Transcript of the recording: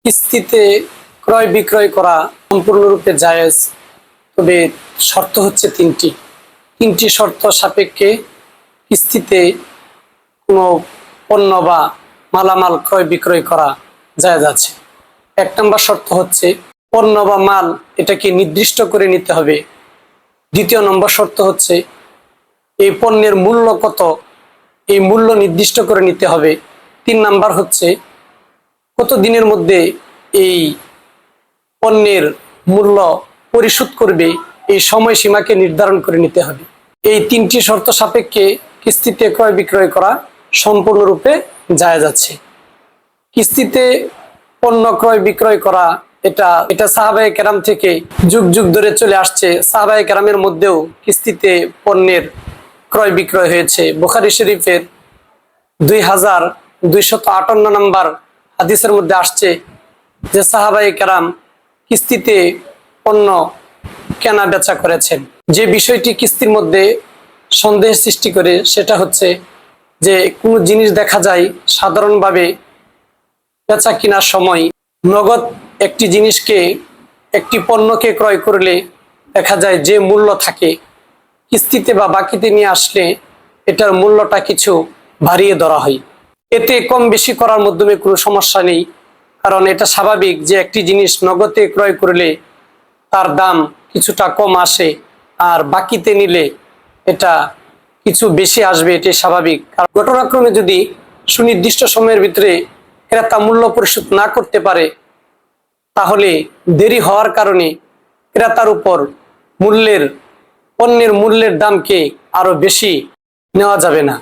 কিস্তিতে ক্রয় বিক্রয় করা সম্পূর্ণরূপে জায়েজ, তবে শর্ত হচ্ছে তিনটি শর্ত সাপেক্ষে কিস্তিতে কোনো পণ্য বা মালামাল ক্রয় বিক্রয় করা জায়েজ আছে। 1 নম্বর শর্ত হচ্ছে পণ্য বা মাল এটাকে নির্দিষ্ট করে নিতে হবে। 2 নম্বর শর্ত হচ্ছে এই পণ্যের মূল্য কত, এই মূল্য নির্দিষ্ট করে নিতে হবে। 3 নাম্বার হচ্ছে কত দিনের মধ্যে এই পণ্যের মূল্য পরিশোধ করবে, এই সময়সীমাকে নির্ধারণ করে নিতে হবে। এই 3টি শর্ত সাপেক্ষে কিস্তিতে ক্রয় বিক্রয় করা সম্পূর্ণরূপে জায়েজ আছে। কিস্তিতে পণ্য ক্রয় বিক্রয় করা এটা সাহাবায়ে কেরাম থেকে যুগ যুগ ধরে চলে আসছে। সাহাবায়ে কেরামের মধ্যেও কিস্তিতে পণ্যের ক্রয় বিক্রয় হয়েছে। বুখারী শরীফের 2258 নম্বর হাদিসের মধ্যে আসছে যে সাহাবায়ে কেরাম কিস্তিতে পণ্য কেনা বেচা করেছেন। যে বিষয়টি কিস্তির মধ্যে সন্দেহের সৃষ্টি করে সেটা হচ্ছে যে কোনো জিনিস দেখা যায় সাধারণভাবে বেচা কেনার সময় নগদ একটি পণ্যকে ক্রয় করলে দেখা যায় যে মূল্য থাকে, কিস্তিতে বা বাকিতে নিয়ে আসলে এটার মূল্যটা কিছু বাড়িয়ে ধরা হয়। এতে কম বেশি করার মাধ্যমে কোনো সমস্যা নেই, কারণ এটা স্বাভাবিক যে একটি জিনিস নগদে ক্রয় করলে তার দাম কিছুটা কম আসে, আর বাকিতে নিলে এটা কিছু বেশি আসবে, এটাই স্বাভাবিক। আর ঘটনাক্রমে যদি সুনির্দিষ্ট সময়ের ভিতরে ক্রেতা মূল্য পরিশোধ না করতে পারে, তাহলে দেরি হওয়ার কারণে ক্রেতার উপর পণ্যের মূল্যের দামকে আরো বেশি নেওয়া যাবে না।